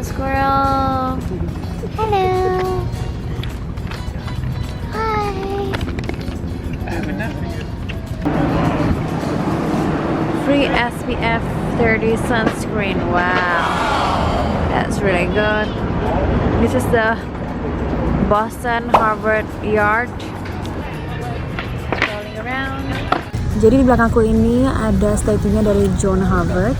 squirrel. Hello. Hi. Free SPF 30 sunscreen. Wow, that's really good. This is the Boston Harvard Yard. Rolling around. Jadi di belakangku ini ada statue-nya dari John Harvard.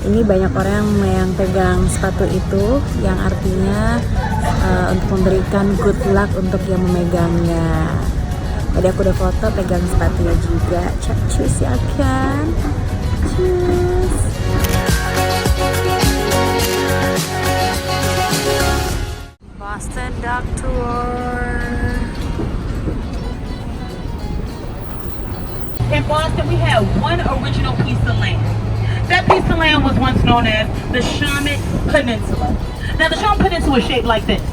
Ini banyak orang yang pegang sepatu itu, yang artinya untuk memberikan good luck untuk yang memegangnya. Tadi aku udah foto pegang sepatunya juga. Cus ya kan? Cus. Boston Dog Tour. In Boston, we had one original piece of land. That piece of land was once known as the Shawmut Peninsula. Now, the Shawmut Peninsula is shaped like this.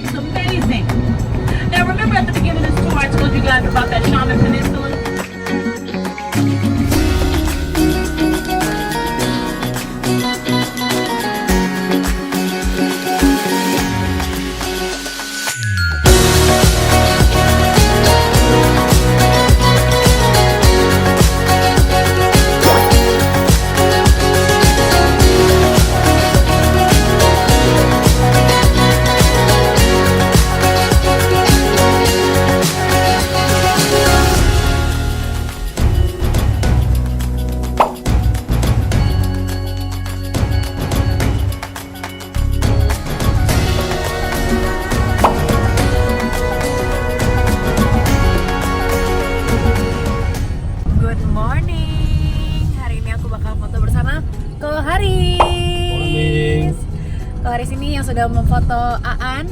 It's amazing. Now, remember at the beginning of this tour, I told you guys about that Shawmut Peninsula? Haris ini yang sudah memfoto Aan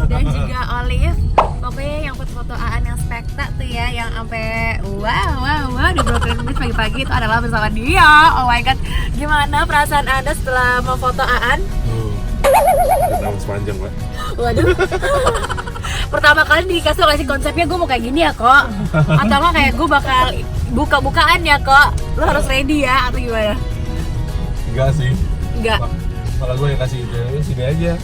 dan juga Olive. Pokoknya yang foto-foto Aan yang spektak tuh ya, yang sampai wow di Brooklyn Bridge pagi-pagi itu adalah bersama dia. Oh my god, gimana perasaan Anda setelah memfoto Aan? Nangis panjang, Mbak. Waduh. Pertama kali dikasih ngasih konsepnya gue mau kayak gini ya kok, atau nggak kayak gue bakal buka-bukaan ya kok, lo harus ready ya atau gimana? Enggak sih. Enggak. Malah gue yang kasih ide, sini aja.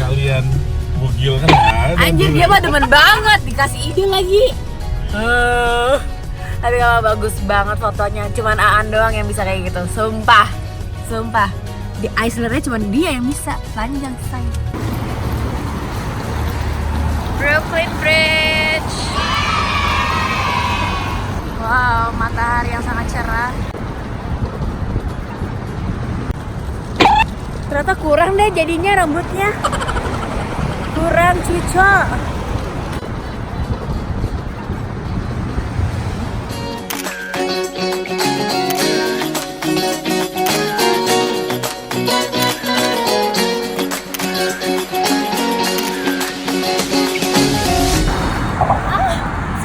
Kalian bugil kan ada. Anjir, dia mah demen banget dikasih ide lagi. Tapi kalau bagus banget fotonya, cuman Aan doang yang bisa kayak gitu. Sumpah. Di Iceland-nya cuman dia yang bisa. Panjang say. Brooklyn Bridge. Wow, matahari yang sangat cerah. Ternyata kurang deh jadinya rambutnya. Kurang cucok.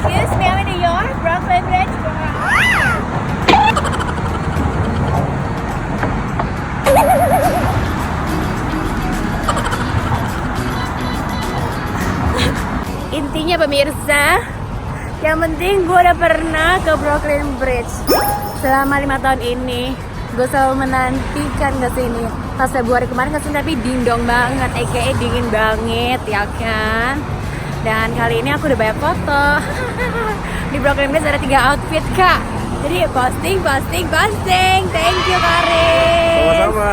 Excuse me, I'm in New York, Brooklyn Bridge. Intinya pemirsa, yang penting gue udah pernah ke Brooklyn Bridge. Selama 5 tahun ini gue selalu menantikan kesini. Pas Februari kemarin kesini tapi dingdong banget, aka dingin banget ya kan. Dan kali ini aku udah banyak foto. Di Brooklyn Bridge ada 3 outfit kak. Jadi posting. Thank you Karin. Sama-sama.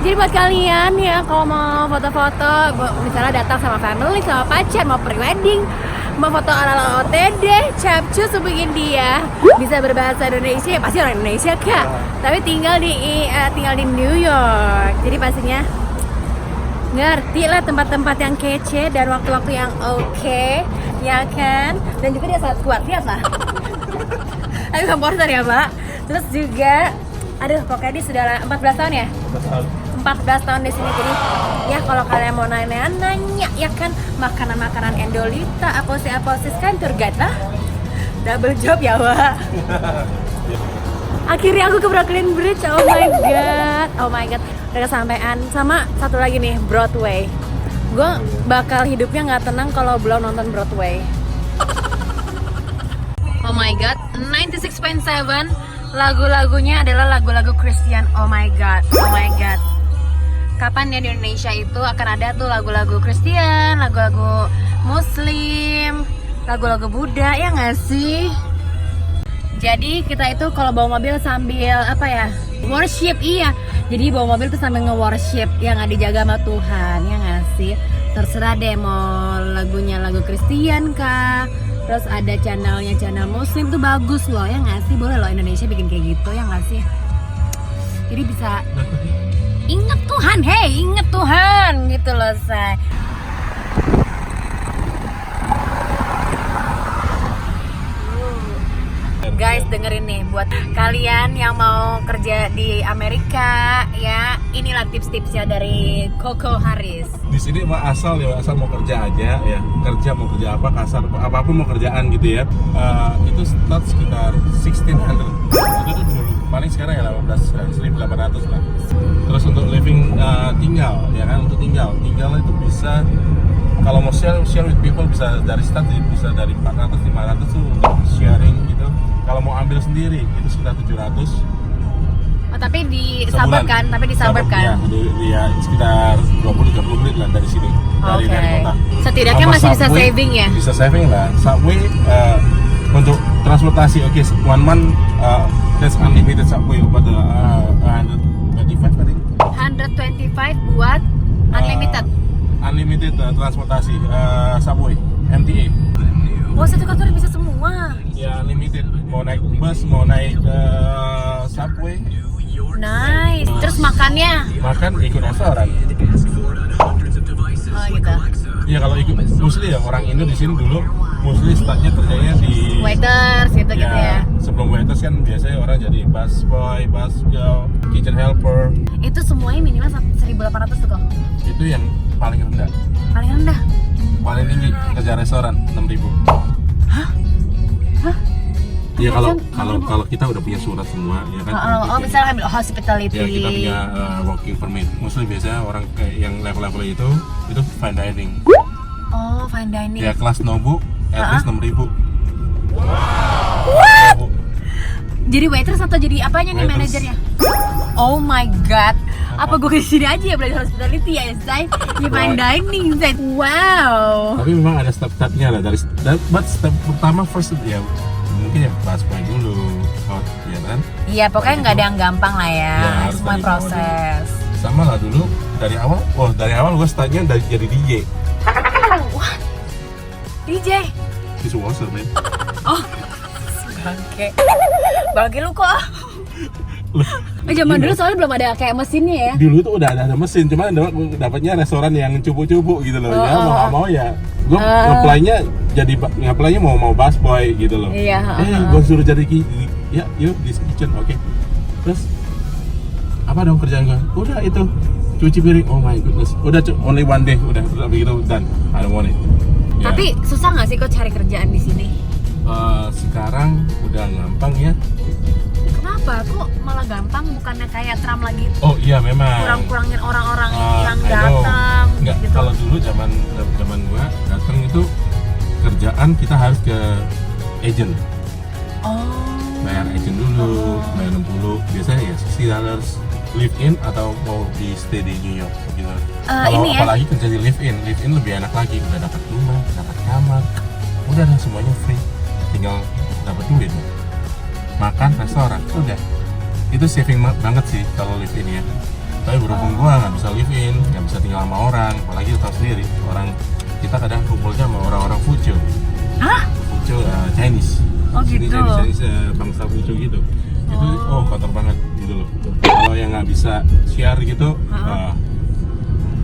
Jadi buat kalian ya kalau mau foto-foto, misalnya datang sama family, sama pacar, mau pre-wedding, mau foto ala-ala OTD, capcus hubungin dia. Bisa berbahasa Indonesia, ya pasti orang Indonesia kak. Tapi tinggal di New York. Jadi pastinya ngerti lah tempat-tempat yang kece dan waktu-waktu yang oke, ya kan? Dan juga dia sangat kuat, lihat lah. Tapi komposer ya Pak. Terus juga, aduh pokoknya dia sudah 14 tahun ya? 14 tahun di sini. Jadi ya kalau kalian mau nanya ya kan, makanan-makanan Endolita, aposis kan tour guide lah. Double job ya Pak. Akhirnya aku ke Brooklyn Bridge. Oh my god. Udah kesampaian. Sama satu lagi nih, Broadway. Gue bakal hidupnya nggak tenang kalau belum nonton Broadway. Oh my god, 96.7 Lagu-lagunya adalah lagu-lagu Christian. Oh my god, oh my god. Kapan ya di Indonesia itu akan ada tuh lagu-lagu Christian, lagu-lagu Muslim, lagu-lagu Buddha, ya nggak sih? Jadi kita itu kalau bawa mobil sambil apa ya? Worship, iya. Jadi bawa mobil tuh sambil nge-worship, ya nggak, dijaga sama Tuhan, ya nggak sih? Terserah deh mau lagunya lagu Christian kah? Terus ada channel Muslim tuh bagus loh, ya nggak sih? Boleh loh Indonesia bikin kayak gitu, ya nggak sih? Jadi bisa inget Tuhan, hey inget Tuhan gitu loh say. Guys dengerin nih, buat kalian yang mau kerja di Amerika ya, inilah tips-tipsnya dari Coco Haris. Di sini mah asal mau kerja aja ya, kerja mau kerja apa, kasar apapun mau kerjaan gitu ya, itu start sekitar 1600. Itu tuh dulu, paling sekarang ya 1800 lah. Terus untuk living, tinggal ya kan, untuk tinggal itu bisa, kalau mau share with people bisa dari start, bisa dari 400-500 tuh untuk sharing gitu. Kalau mau ambil sendiri itu sekitar 700. Oh, tapi di suburb kan? Tapi di suburb kan? Ya, sekitar 20-30 menit lah dari sini, dari kota. Setidaknya Sama masih bisa Subway, saving ya? Bisa saving lah. Subway untuk transportasi, oke, one month that's unlimited Subway over the 125 tadi. 125 buat unlimited? Unlimited transportasi, Subway, MTA. Oh, satu kantor bisa semua? Ya, unlimited. Mau naik bus, mau naik Subway. Nice. Terus makannya? Makan ikut restoran. Oh gitu. Iya, kalau ikut mostly ya orang Indo di sini dulu mostly startnya kerjanya di Waiters gitu ya. Sebelum waiters kan biasanya orang jadi busboy, busgirl, kitchen helper. Itu semuanya minimal 1.800 tuh kok. Itu yang paling rendah. Paling rendah. Paling tinggi kerja restoran 6.000. Hah? Iya, kalau kita udah punya surat semua ya kan. Oh, misalnya ambil hospitality. Ya, kita punya working permit. Mostly biasanya orang kayak yang level-level itu fine dining. Oh, fine dining. Ya, kelas Nobu at least 6.000. What? Jadi waiters atau jadi apanya nih manajernya? Oh my god. Apa gue kesini aja ya belajar hospitality ya, Zai? Di fine dining, Zai. Wow. Tapi memang ada step-stepnya lah, but step pertama first ya mungkin ya busboy dulu, hot, ya kan? Iya, pokoknya nggak ada yang gampang lah ya, semua dari proses. Sama lah dulu dari awal gue startnya jadi DJ. What? DJ? Dishwasher, man. Oh, bangke lu kok. Zaman dulu soalnya belum ada kayak mesinnya ya. Dulu tuh udah ada mesin, cuman dapatnya restoran yang cupu-cupu gitu loh. Ya mau ya. Gue nge-apply-nya mau busboy gitu loh. Iya. Gue suruh jadi ya, yuk di kitchen, oke. Terus apa dong kerjaan gue? Udah itu cuci piring. Oh my goodness. Udah only one day, udah begitu dan I don't want it. Ya. Tapi susah nggak sih kok cari kerjaan di sini? Sekarang udah gampang ya. Kenapa? Kok malah gampang? Bukannya kayak Trump lagi? Oh iya memang. Kurang-kurangin orang-orang yang datang. Enggak, gitu. Kalau dulu zaman gua datang itu kerjaan kita harus ke agent. Oh. Bayar agent dulu, bayar 60. Biasanya ya $60 live in atau mau di stay di New York gitu. Kalau apalagi kerja di live in lebih enak lagi. Udah dapat rumah, dapat kamar, udah lah semuanya free. Tinggal dapat duit. Makan restoran, udah. Itu saving banget sih kalau live in ya. Tapi berhubung gua nggak bisa live in, nggak bisa tinggal sama orang, apalagi tahu sendiri orang kita kadang kumpulnya sama orang-orang Fuzhou. Hah? Fuzhou Chinese. Oh gitu. Chinese bangsa Fuzhou gitu. Itu kotor banget gitu loh. Kalau yang nggak bisa share gitu,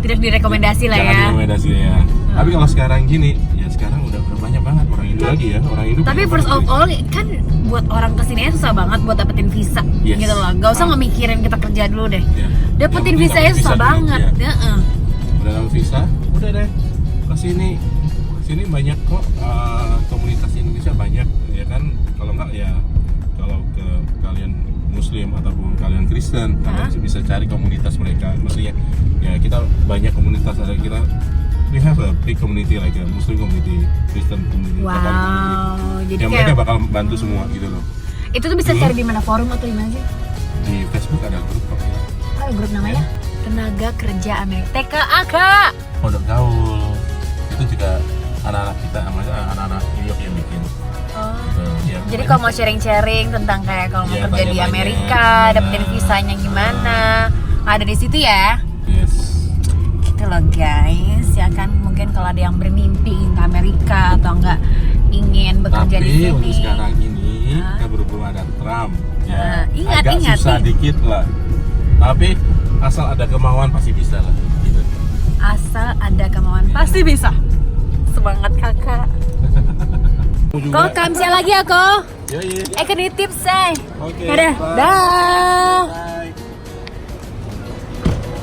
tidak direkomendasi lah ya. Jangan direkomendasi ya. Tapi kalau sekarang gini, ya sekarang udah banyak banget orang Indo lagi ya, orang Indo. Tapi first of all kan buat orang kesini susah banget buat dapetin visa, gitu loh. Gak usah ngemikirin kita kerja dulu deh. Dapetin visa ya susah banget. Udah dapat visa, udah deh kesini. Sini banyak kok komunitas Indonesia banyak ya kan. Kalau enggak ya kalau ke kalian Muslim ataupun kalian Kristen, kalian bisa cari komunitas mereka. Maksudnya ya kita banyak komunitas, ada kita we have a big community like a Muslim community, Kristen community, wow, community. jadi yang kayak mereka bakal bantu semua gitu loh. Itu tuh bisa cari di mana, forum atau di mana sih? Di Facebook ada grup kok. Ada grup namanya Tenaga Kerja Amerika, TKA Kak. Pondok Gaul itu juga anak-anak kita, anak-anak New York yang bikin. Ya, Jadi kalau mau sharing-sharing tentang kayak kalau mau Ya, kerja di banyak-banyak. Amerika, dapetin visanya gimana, ada di situ ya. Yes. Gitu loh guys, ya kan mungkin kalau ada yang bermimpi ingin ke Amerika atau enggak ingin bekerja di Tapi sini. untuk sekarang ini kan berhubung ada Trump, ya agak susah dikit lah. Tapi asal ada kemauan pasti bisa lah. Gitu. Asal ada kemauan pasti bisa. Semangat kakak. Kok kamsia lagi ya kok? Yoi. Eka nitip say. Oke. Dadah. Bye. Dah. Bye.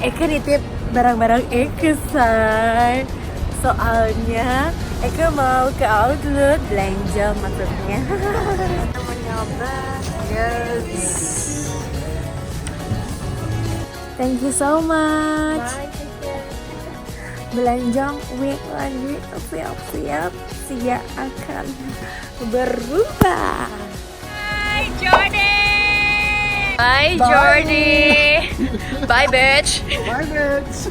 Eka nitip barang-barang Eka say. Soalnya Eka mau ke outlet belanja maksudnya. Mau nyoba. Yes. Thank you so much. Belanjang week lagi siap-siap dia akan berubah. Hai Jordi. Bye Jordi. Bye bitch. Bye, bitch.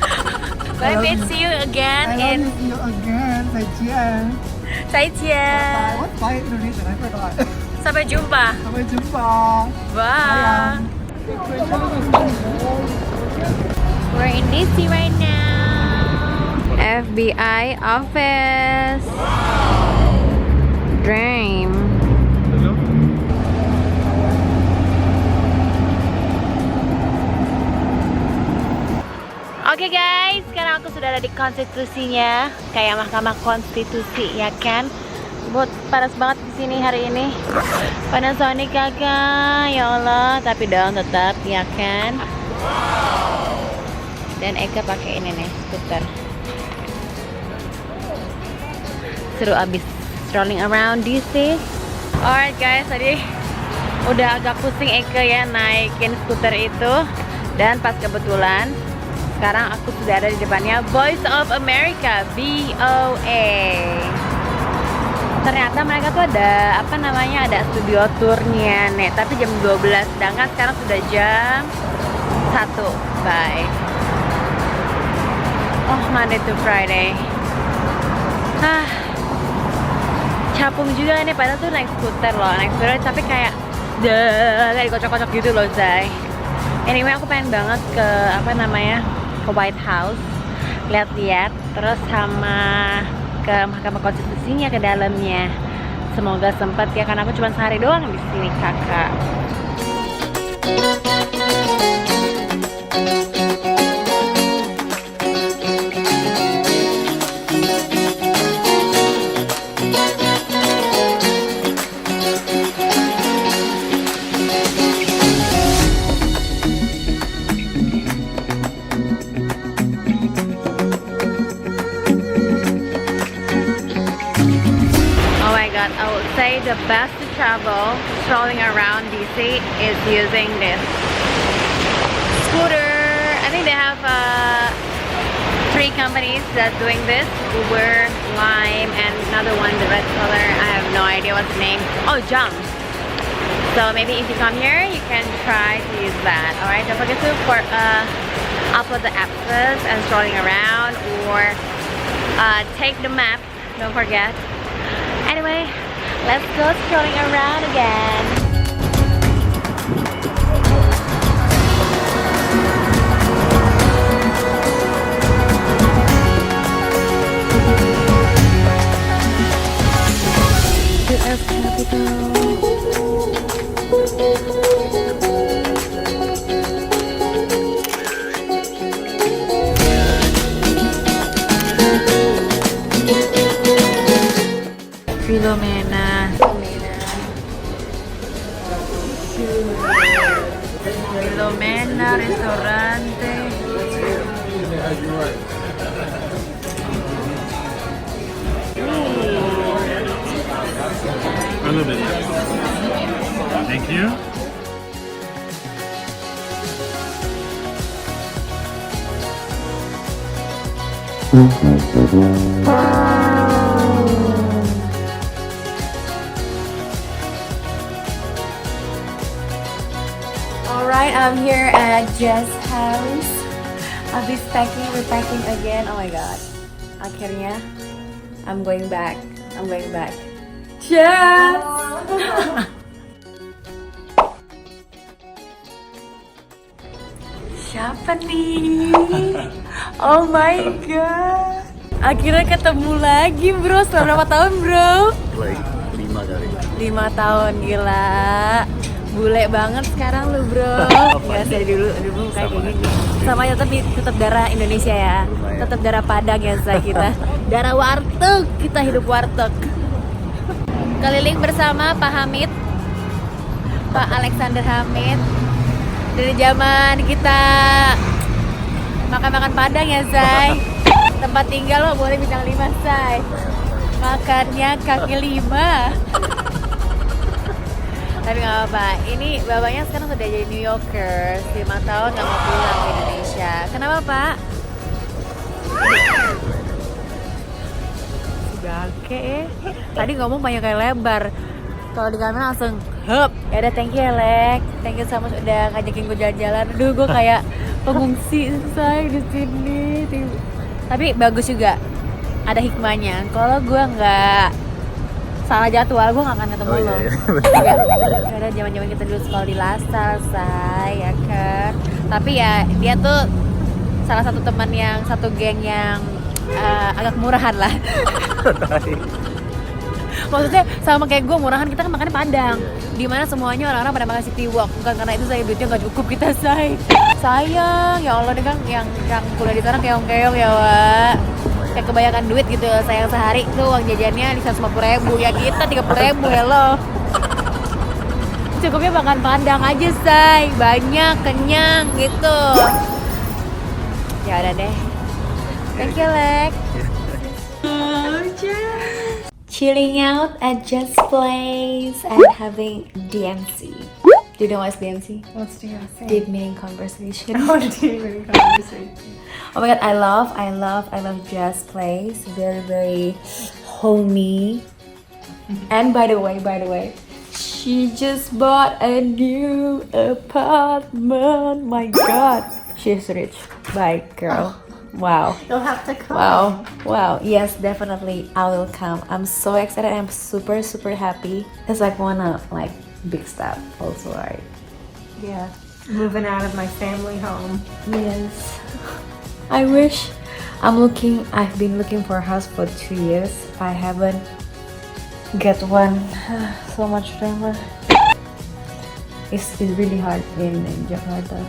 Bye bitch. See you again in See you again. 再见。 Zaijian. What? Bye Indonesia. I forgot. Sampai jumpa. Sampai jumpa. Bye. We're in DC right now. FBI office. Dream. Oke guys, sekarang aku sudah ada di konstitusinya, kayak Mahkamah Konstitusi ya kan. Buat panas banget di sini hari ini. Panasonic kakak, ya Allah, tapi dong tetap ya kan. Dan Eka pakai ini nih, skuter. Seru abis strolling around DC. Alright guys, tadi udah agak pusing Eka ya naikin skuter itu. Dan pas kebetulan sekarang aku sudah ada di depannya Voice of America, VOA. Ternyata mereka tuh ada apa namanya, ada studio tournya nih, tapi jam 12, sedangkan sekarang sudah jam 1. Bye. Oh, Monday to Friday. Capung juga nih, padahal tuh naik skuter loh, tapi kayak dikocok-kocok gitu loh Zai. Anyway, aku pengen banget ke apa namanya, ke White House, lihat-lihat, terus sama ke Mahkamah Konstitusinya, ke dalamnya. Semoga sempat ya, karena aku cuma sehari doang di sini kakak. I would say the best to travel strolling around DC is using this scooter. I think they have 3 companies that doing this: Uber, Lime, and another one, the red color. I have no idea what's the name. Oh, Jump. So maybe if you come here, you can try to use that. Alright, don't forget to upload the apps and strolling around, or take the map. Don't forget. Anyway, let's go strolling around again. US Capitol. Filomena. Filomena Ristorante. A little bit. Thank you. Alright, I'm here at Jess' house. Abis packing, repacking again. Oh my god. Akhirnya, I'm going back. Jess! Siapa nih? Oh my god. Akhirnya ketemu lagi bro. Setelah berapa tahun bro? Like 5 kali. 5 tahun, gila. Bule banget sekarang lu bro. Gak dari dulu kayak gini. Sama aja tapi tetap darah Indonesia ya. Tetap darah Padang ya Zai kita. Darah warteg, kita hidup warteg. Keliling bersama Pak Hamid, Pak Alexander Hamid. Dari zaman kita makan-makan Padang ya Zai. Tempat tinggal lo boleh bintang 5 Zai. Makannya kaki 5. Tapi nggak apa-apa, ini bapaknya sekarang sudah jadi New Yorker, 5 tahun nggak mau pulang ke Indonesia. Kenapa Pak? Gake tadi ngomong banyak kayak lebar. Kalau di kamera langsung hup. Ya udah, thank you Lek. Thank you so much udah ngajakin gue jalan-jalan. Aduh, gue kayak pengungsi say di sini. Tapi bagus juga. Ada hikmahnya. Kalau gue nggak salah jadwal, gue gak akan ketemu lo. Iya. Karena zaman-zaman kita dulu sekolah di Lasal, say, ya kan. Tapi ya dia tuh salah satu teman yang satu geng yang agak murahan lah. Maksudnya sama kayak gue, murahan, kita kan makannya Padang. Dimana semuanya orang-orang pada makan City Walk. Bukan karena itu saya duitnya gak cukup kita say. Sayang, ya Allah deh kan yang kuliah di sana keong-keong ya Wak. Kayak kebanyakan duit gitu, sayang sehari tuh uang jajannya di 150.000, ya kita 30.000 ya lo. Cukupnya makan Padang aja say, banyak, kenyang gitu. Ya udah deh. Thank you Lek. Chilling out at Jess' place and having DMC. Do you know what's DMC? What's DMC? Deep meaning conversation. Oh, deep meaning conversation. Oh my god, I love Jess' place. Very homey. And by the way, she just bought a new apartment. My god, she's rich. Bye, girl. Wow. You'll have to come. Wow. Yes, definitely, I will come. I'm so excited. I'm super happy. It's like one of like big step also, right? Yeah. Moving out of my family home. Yes. I wish. I've been looking for a house for 2 years. I haven't get one. So much drama. It's really hard in Jakarta.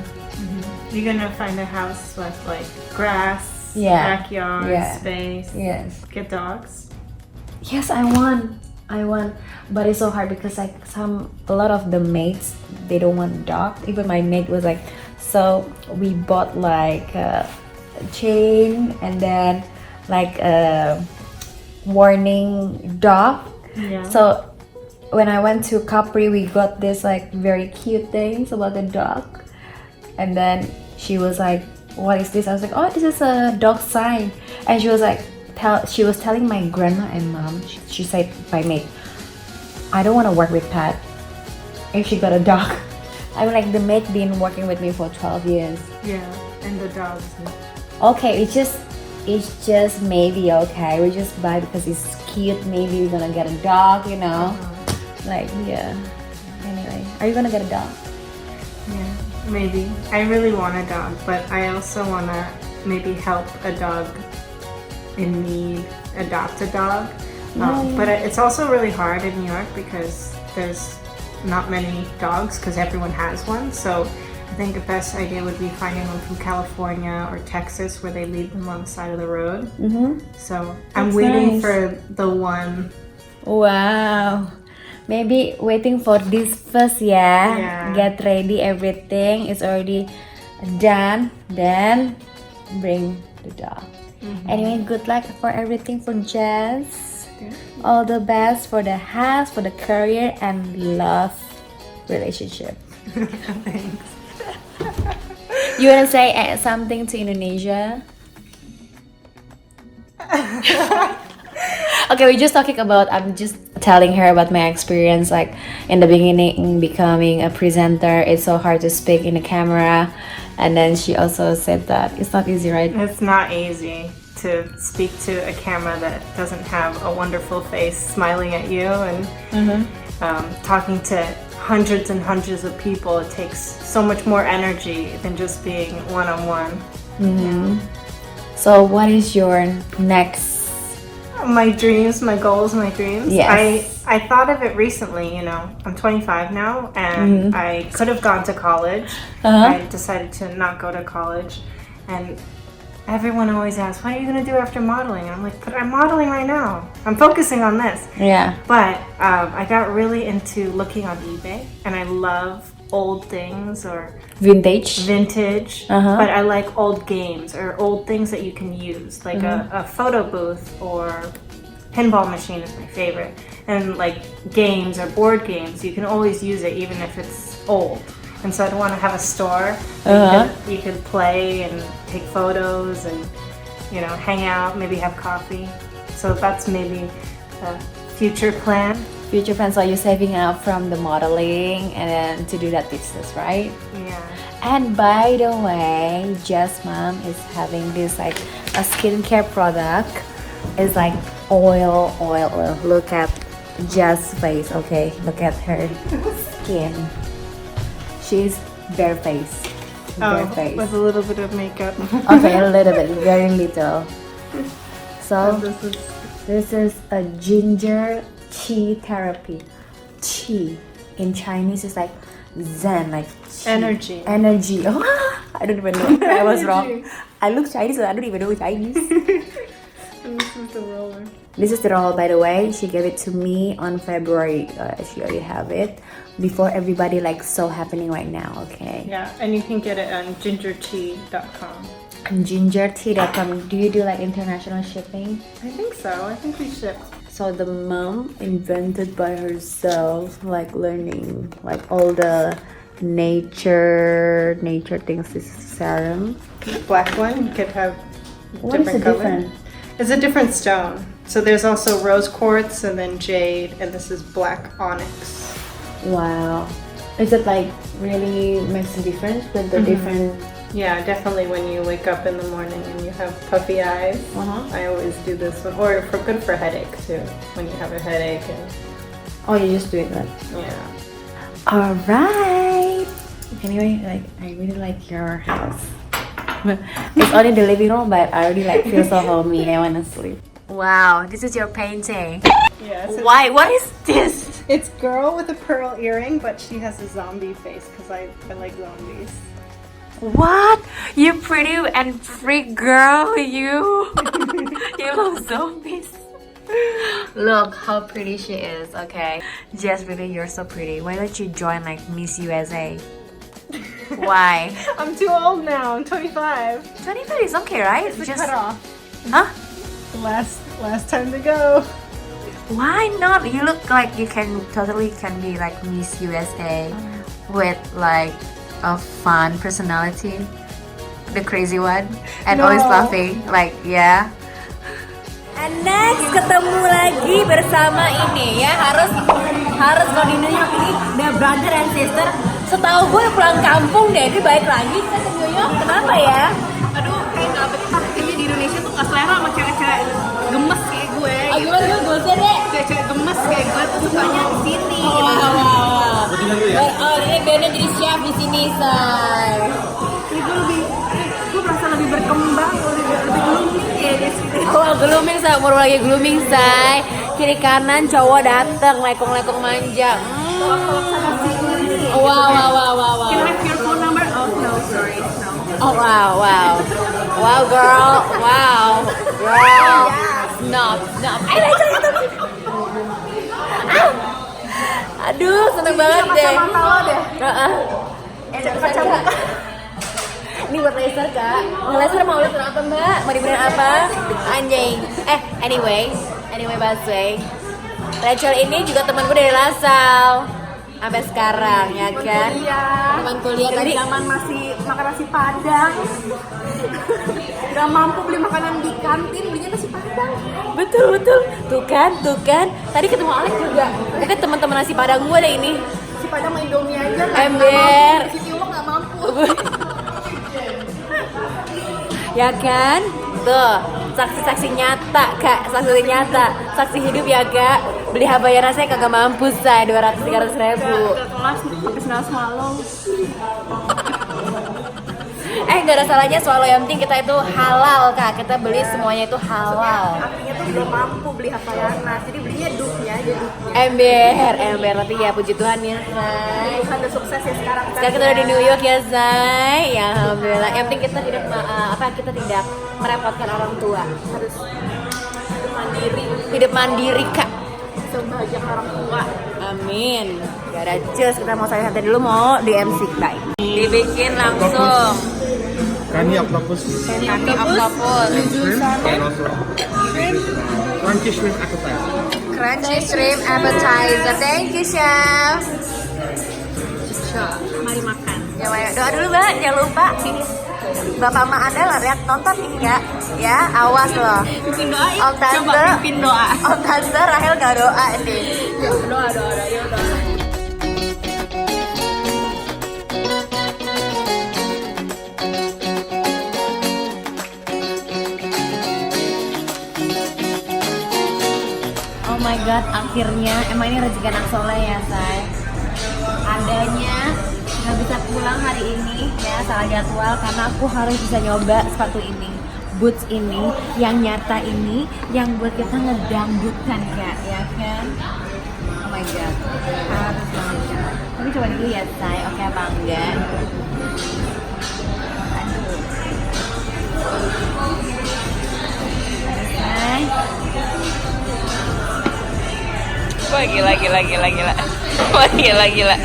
You're gonna find a house with like grass, Yeah. backyard, Yeah. space. Yes. Get dogs. Yes, I want. But it's so hard because like a lot of the mates, they don't want dog. Even my mate was like, so we bought like a chain and then like a warning dog. Yeah. So when I went to Capri, we got this like very cute things about the dog, and then she was like, "What is this?" I was like, "Oh, this is a dog sign," and she was like, she was telling my grandma and mom. She said, "My mate, I don't want to work with Pat if she got a dog." I mean, like the mate been working with me for 12 years. Yeah. And the dogs. Okay, it's just maybe okay. We just buy because it's cute. Maybe we're gonna get a dog, you know. Like yeah. Anyway, are you gonna get a dog? Yeah. Maybe. I really want a dog, but I also wanna maybe help a dog in need adopt a dog. But it's also really hard in New York because there's not many dogs because everyone has one. So I think the best idea would be finding one from California or Texas where they leave them on the side of the road. So I'm That's waiting nice. for the one. Wow. Maybe waiting for this first, yeah. Yeah. Get ready, everything is already done. Then bring the dog. Anyway, good luck for everything for Jess. All the best for the house, for the career, and love relationship. Thanks. You wanna say something to Indonesia? Okay, we're just talking about. I'm just telling her about my experience, like in the beginning becoming a presenter, it's so hard to speak in the camera, and then she also said that it's not easy, right? It's not easy to speak to a camera that doesn't have a wonderful face smiling at you, and talking to hundreds and hundreds of people. It takes so much more energy than just being one-on-one. So what is your next? My dreams, my goals, my dreams. Yes. I thought of it recently, you know. I'm 25 now, and I could have gone to college. I decided to not go to college, and everyone always asks, what are you going to do after modeling? And I'm like, but I'm modeling right now. I'm focusing on this. Yeah. But I got really into looking on eBay, and I love old things or Vintage. but I like old games or old things that you can use, like a photo booth or pinball machine is my favorite, and like games or board games, you can always use it even if it's old. And so I'd want to have a store that you could play and take photos and, you know, hang out, maybe have coffee. So that's maybe a future plan. Future plans, are you saving up from the modeling and then to do that business, right? Yeah. And by the way, Jess mom is having this like a skincare product. It's like oil. Look at Jess' face, okay? Look at her skin. She's bare face. Bare face. With a little bit of makeup. Okay, a little bit, very little. So This is this is a ginger tea therapy. Tea in Chinese is like Zen, like qi. Energy. Energy. Oh, I don't even know. I was wrong. I look Chinese, but I don't even know Chinese. And this is the roller. This is the roll, by the way. She gave it to me on February. She already have it before everybody like so happening right now. Okay. Yeah, and you can get it on gingertea.com. And gingertea.com. Do you do like international shipping? I think so. I think we ship. So the mom invented by herself, like learning like all the nature things. This is serum. Black one, you could have What is the different color. difference? It's a different stone. So there's also rose quartz and then jade, and this is black onyx. Wow. Is it like really makes a difference with the different? Yeah, definitely when you wake up in the morning and you have puffy eyes. I always do this one. Or for good for headache too. When you have a headache and Oh, you just do it like. yeah. All right. Anyway, like I really like your house. It's only the living room, but I already like feel so homey. I wanna sleep. Wow, this is your painting. Yeah. So Why? What is this? it's girl with a pearl earring, but she has a zombie face because I like zombies. What? You pretty and freak girl, you. You love zombies. Look how pretty she is. Okay, Jess, really, you're so pretty. Why don't you join like Miss USA? Why? I'm too old now. I'm 25. 25 is okay, right? It's the cutoff. Huh? Last time to go. Why not? You look like you can be like Miss USA with like a fun personality, the crazy one, and No. always laughing. Like yeah. And next ketemu lagi bersama ini ya harus kalau di New York ini the brother and sister. Setahu gue pulang kampung deh, dia balik lagi ke New York. Kenapa ya? Aduh, kayak nggak betah. Kayaknya di Indonesia tuh nggak selera sama cewek-cewek gemes kayak gue. Oh gimana gue deh? Cewek-cewek gemes kayak gue tuh sukanya di sini. Wow. Oh ini bandnya jadi chef di sini, say. Gue merasa lebih berkembang, lebih blooming ya di sini. Wah, glooming, say. Baru lagi glooming, say. Kiri kanan cowok dateng, lekong-lekong manja. Wow. Can I have your phone number? Oh no, sorry, no. Oh wow. Wow, girl. Wow. Snap. Aduh, seneng banget deh. Ini buat laser, Kak. Laser mau laser apa, Mbak? Mau dibeliin apa? Anjing. Anyway, Baswe. Rachel ini juga temanku dari Lasal. sampai sekarang ya kan? Teman kuliah Dari tadi. zaman masih makan nasi padang. Gak mampu beli makanan di kantin, belinya nasi padang. Betul. Tuh kan. Tadi ketemu Alex juga. Mungkin teman-teman nasi padang gue deh ini. Nasi padang sama Indomie aja. Ember. Siti Ulo gak mampu. Ya kan? Tuh, saksi-saksi nyata kak, saksi hidup ya kak. Beli Havaiana saya kagak mampu say 200-300 ribu. Kelas sampai senal swallow. Gak ada salahnya swallow, yang penting kita itu halal kak. Kita beli semuanya itu halal. Artinya tuh belum mampu beli Havaiana, jadi belinya duknya aja duknya. Ember, tapi ya puji Tuhan ya say. Tuhan udah sukses ya sekarang. Sekarang kita udah di New York ya say. Ya alhamdulillah. Yang penting kita tidak kita tidak merepotkan orang tua. Harus mandiri, Hidup mandiri kak. bisa membahagiakan orang tua. Amin. Gak ada cus, kita mau santai dulu, mau di MC time. Dibikin langsung. Kani octopus, Kaki octopus. and also crunchy shrimp appetizer. Crunchy shrimp appetizer. Thank you chef. Mari makan. Ya, doa dulu mbak, jangan lupa. Bapak Ma Anda lah, lihat nonton ini ya, awas loh. Pimpin doa ya. Om Tante, Coba pimpin doa. Om Tante Rahel gak doa nih. Doa. Oh my god, akhirnya emang ini rezeki anak soleh ya say. Adanya nggak bisa pulang hari ini ya, salah jadwal karena aku harus bisa nyoba sepatu ini, boots ini, yang nyata ini, yang buat kita ngedangdutkan kak, ya kan? Oh my god, harus banget. Tapi coba dulu ya say, oke apa enggak? Aduh. Say. Wah gila. Wah gila.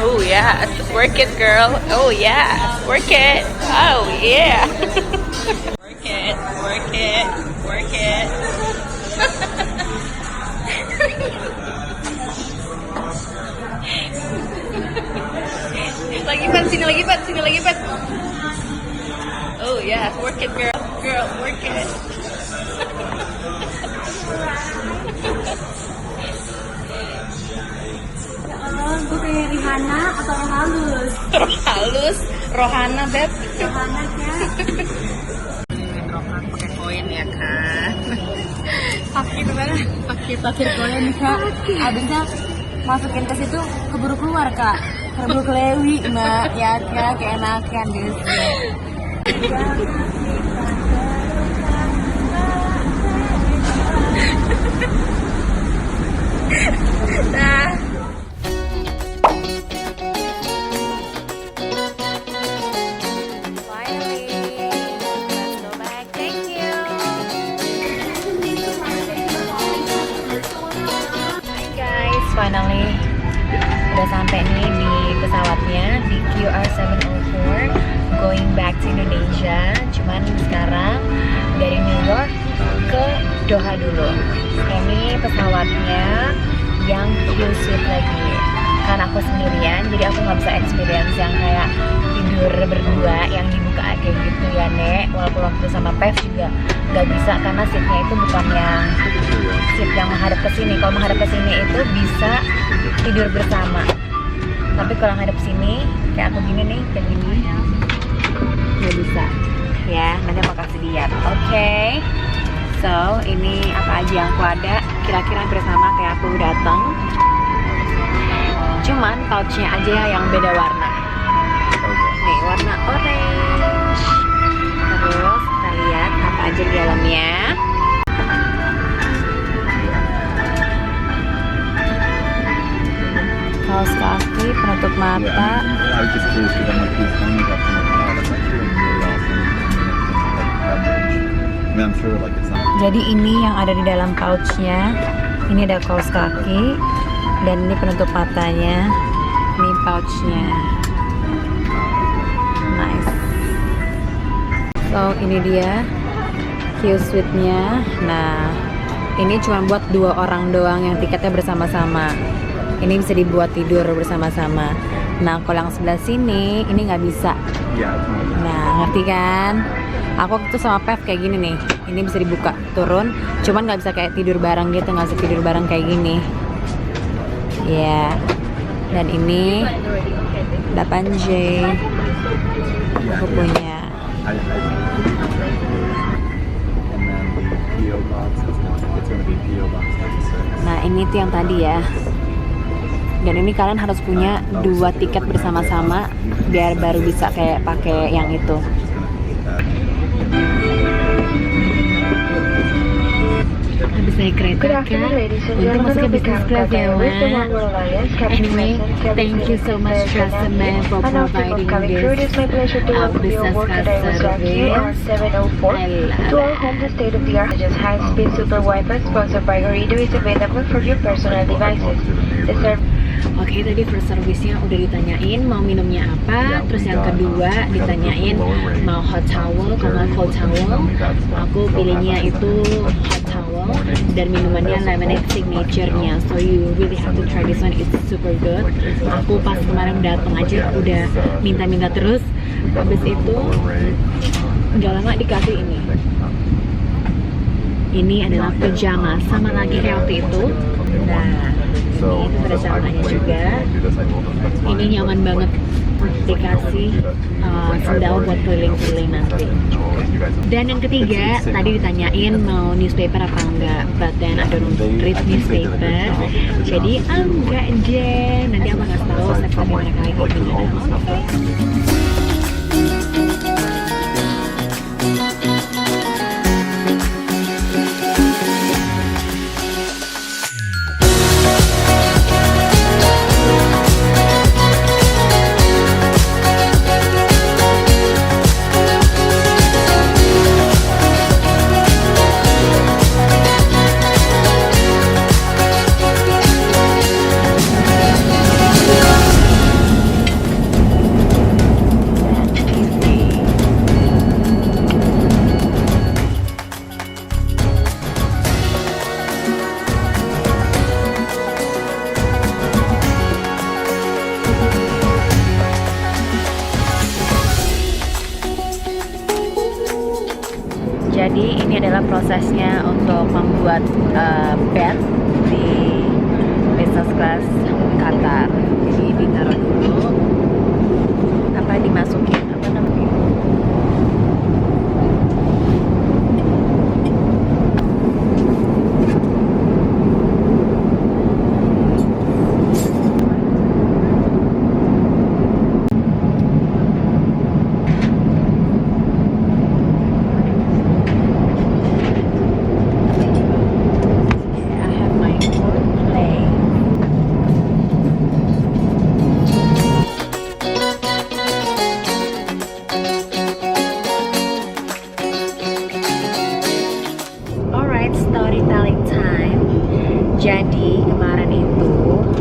Oh yeah, work it girl. Oh yeah, work it. Oh yeah. Work it. Sini lagi, Pat. Oh yeah, work it girl, work it. Gue kayak Rihanna atau Rohalus? Rohana beb. Rihanna ya. Rohana pakai koin ya kan. Pakai koin kak, abisnya masukin ke situ keburu keluar kak, keburu kelewi mbak, ya kak, keenakan guys. Nah. Finally, let's go back. Thank you. Hi guys, finally udah sampai nih di pesawatnya di QR704 going back to Indonesia. Cuman sekarang dari New York ke Doha dulu. Ini pesawatnya yang Q-Suite lagi. Karena aku sendirian, jadi aku nggak bisa experience yang kayak tidur berdua yang dibuka kayak gitu ya Nek. Walaupun waktu sama Pev juga nggak bisa karena seatnya itu bukan yang seat yang menghadap ke sini. Kalau menghadap ke sini itu bisa tidur bersama. Tapi kalau menghadap sini kayak aku gini nih, kayak gini nggak bisa. Ya, nanti aku kasih lihat. Oke. So, ini apa aja yang aku ada, kira-kira hampir sama kayak aku datang. Cuman pouchnya aja yang beda warna. Nih, warna orange. Terus kita lihat apa aja di dalamnya. Kaos kaki, penutup mata. Alkis terus kita mati kami dapat ada satu I'm sure like it's not. Jadi ini yang ada di dalam pouchnya. Ini ada kaos kaki dan ini penutup matanya, ini pouchnya. Nice. So ini dia Q-Suite-nya. Nah, ini cuma buat 2 orang doang yang tiketnya bersama-sama. Ini bisa dibuat tidur bersama-sama. Nah, kalau yang sebelah sini ini nggak bisa. Nah, ngerti kan? Aku tuh sama Pev kayak gini nih. Ini bisa dibuka turun, cuman nggak bisa kayak tidur bareng gitu, nggak bisa tidur bareng kayak gini. Ya. Dan ini 8J. Aku punya. Nah, ini tuh yang tadi ya. Dan ini kalian harus punya 2 tiket bersama-sama biar baru bisa kayak pakai yang itu. Habis naik kereta kan, untuk masuk ke business class ya, Wak. Anyway, thank you so much Traseman for providing this business class service. To our home, the state-of-the-art just high-speed super Wi-Fi sponsored by Ooredoo is available for your personal devices. The service. Oke, tadi first service-nya udah ditanyain mau minumnya apa, terus yang kedua ditanyain mau hot towel, kalau nggak cold towel. Aku pilihnya itu hot towel dan minumannya lemonade signature-nya. So you really have to try this one, it's super good. Aku pas kemarin datang aja udah minta-minta terus. Habis itu nggak lama dikasih ini. Ini adalah pajama, sama lagi kayak waktu itu. Nah, ini ada celananya juga. Ini nyaman banget, dikasih sendal buat keliling-keliling nanti. Dan yang ketiga, tadi ditanyain mau newspaper apa enggak, but then I don't read newspaper. Jadi enggak deh, nanti aku ngasih tahu setelah mereka lagi gimana. Jadi ini adalah prosesnya untuk membuat bed di business class Qatar. Jadi ditaruh dulu, apa dimasukin, apa namanya? Storytelling time. Jadi kemarin itu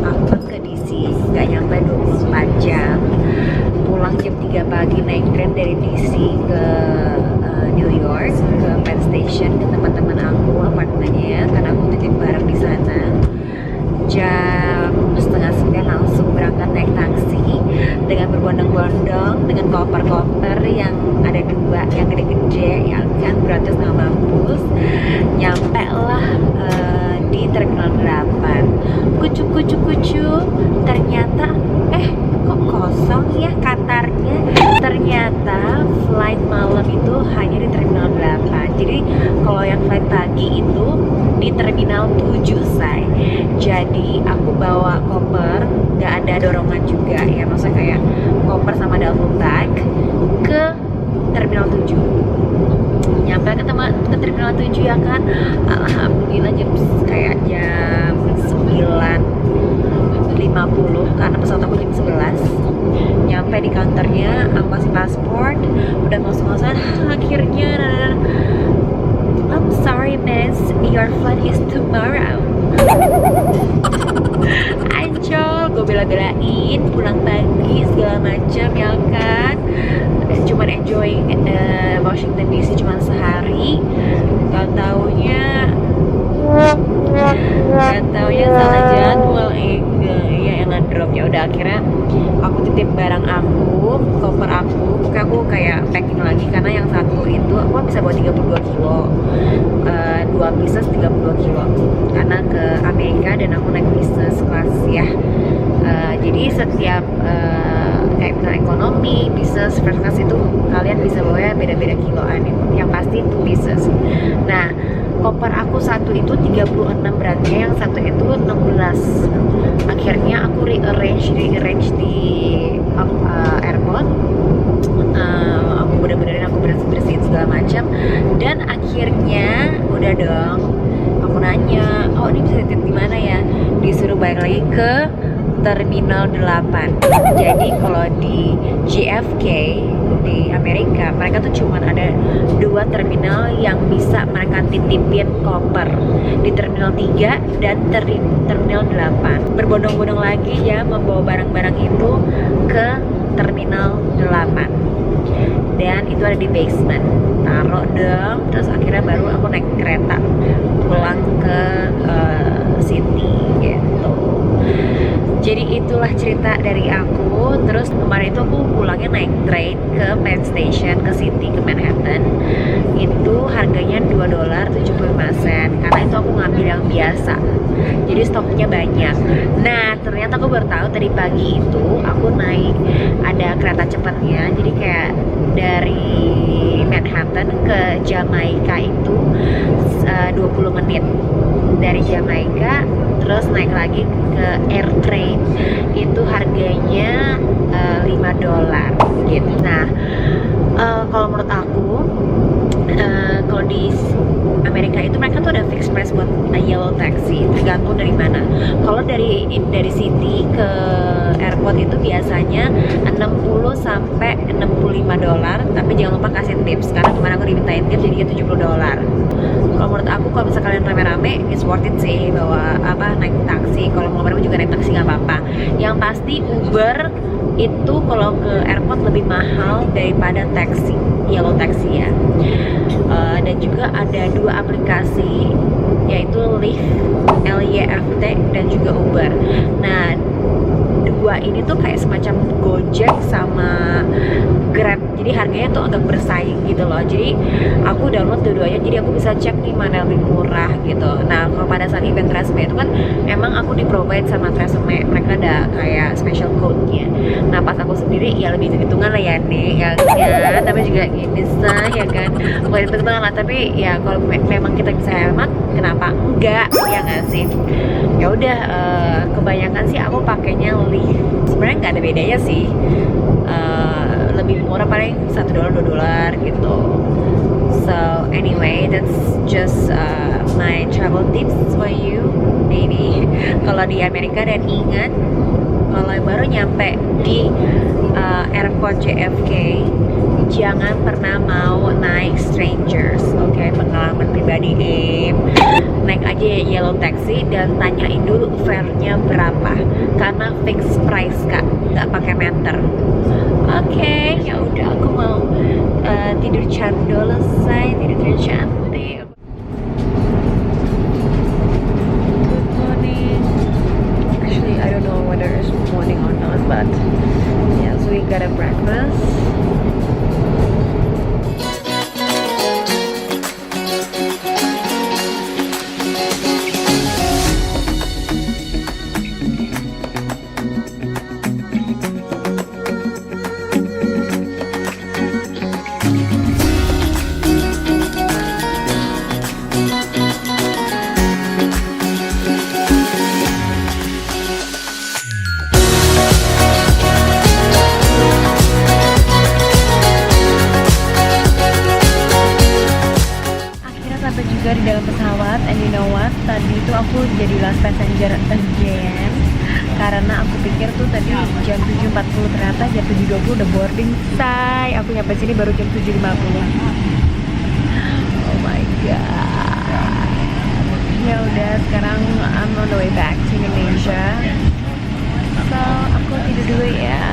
aku ke DC nggak nyampe 24 jam, pulang jam 3 pagi naik tren dari DC ke New York, ke Penn Station, ke teman-teman aku apartemennya karena aku titip barang di sana. Jam 8:30 langsung berangkat naik taksi dengan berbondong-bondong dengan koper-koper yang ada 2 yang gede-gede yang kan beratus sama mampus. Nyampe lah di Terminal 8. Kucuk ternyata kok kosong ya Qatarnya. Ternyata flight malam itu hanya di Terminal 8. Jadi kalau yang flight pagi itu di Terminal 7 say. Jadi aku bawa koper, nggak ada dorongan juga ya, maksudnya kayak koper sama duffel bag ke Terminal 7. Nyampe ke Terminal 7 ya kan, alhamdulillah jam 9:50 karena pesawat aku jam 11. Nyampe di kantornya, aku kasih paspor, udah ngos-ngosan akhirnya. I'm sorry miss, your flight is tomorrow. Ancol, gue bela-belain pulang pagi segala macam ya kan. Cuman enjoying Washington DC cuman sehari. Gak taunya salah jadwal. Ya elah drop. Ya udah akhirnya aku titip barang aku, koper aku. Kayak packing lagi karena yang satu itu aku bisa bawa 32 kilo. 2 pieces 32 kilo karena ke Amerika dan aku naik business class ya. Jadi setiap kayak misalnya ekonomi, business, first class itu kalian bisa bawa ya beda-beda kiloan. Yang pasti 2 pieces. Nah, koper aku satu itu 36 beratnya, yang satu itu 16. Akhirnya aku rearrange di airport. Aku bener-benerin, aku bersihin segala macam, dan akhirnya udah dong. Aku nanya, oh ini bisa titip di mana ya? Disuruh balik lagi ke Terminal 8. Jadi kalau di JFK di Amerika, mereka tuh cuma ada 2 terminal yang bisa mereka titipin koper, di Terminal 3 dan Terminal 8. Berbondong-bondong lagi ya membawa barang-barang itu ke Terminal 8. Dan itu ada di basement. Taruh dong, terus akhirnya baru aku naik kereta pulang ke City gitu. Jadi itulah cerita dari aku. Terus kemarin itu aku pulangnya naik train ke Penn Station, ke City, ke Manhattan. Itu harganya $2.75 karena itu aku ngambil yang biasa. Jadi stoknya banyak. Nah ternyata aku baru tahu tadi pagi itu aku naik ada kereta cepatnya. Jadi kayak dari Manhattan ke Jamaika itu 20 menit dari Jamaika, terus naik lagi ke air train itu harganya $5 gitu. Nah kalau menurut aku kalau di Amerika itu mereka tuh ada fixed price buat yellow taxi, tergantung dari mana. Kalau dari City ke airport itu biasanya $60 sampai $65, tapi jangan lupa kasih tips karena kemarin aku dimintain tips jadinya $70. Kalau menurut aku kalau misalnya kalian rame-rame it's worth it sih bawa naik taksi. Kalau mau rame juga naik taksi nggak apa-apa. Yang pasti Uber itu kalau ke airport lebih mahal daripada taksi, yellow taxi ya. Dan juga ada 2 aplikasi yaitu Lyft dan juga Uber. Nah 2 ini tuh kayak semacam Gojek sama Grab, jadi harganya tuh agak bersaing gitu loh. Jadi aku download dua-duanya, jadi aku bisa cek nih mana lebih murah gitu. Nah kalau pada saat event Tresemme itu kan emang aku di provide sama Tresemme, mereka ada kayak special code-nya. Nah pas aku sendiri ya lebih hitungan lah ya nih ya, tapi juga bisa ya kan, bukan hitungan lah, tapi ya kalau memang kita bisa hemat kenapa enggak ya nggak sih. Ya udah kebanyakan sih aku pakainya Lyft. Sebenarnya nggak ada bedanya sih, lebih murah paling $1 $2 gitu. So anyway, that's just my travel tips for you maybe kalau di Amerika. Dan ingat kalau baru nyampe di airport JFK jangan pernah mau naik strangers, oke? Pengalaman pribadi naik aja yellow taxi dan tanyain dulu fare-nya berapa karena fixed price kak, nggak pakai meter. Oke, ya udah aku mau tidur cantik, tidur cantik. Good morning. Actually, I don't know whether it's morning or not, but yeah, so we got a breakfast. Di dalam pesawat, and you know what, tadi itu aku jadi last passenger again karena aku pikir tuh tadi jam 7.40, ternyata jam 7.20 udah boarding, say. Aku nyampe sini baru jam 7.50. Oh my god, ya ya udah sekarang I'm on the way back to Indonesia. So aku tidur dulu ya.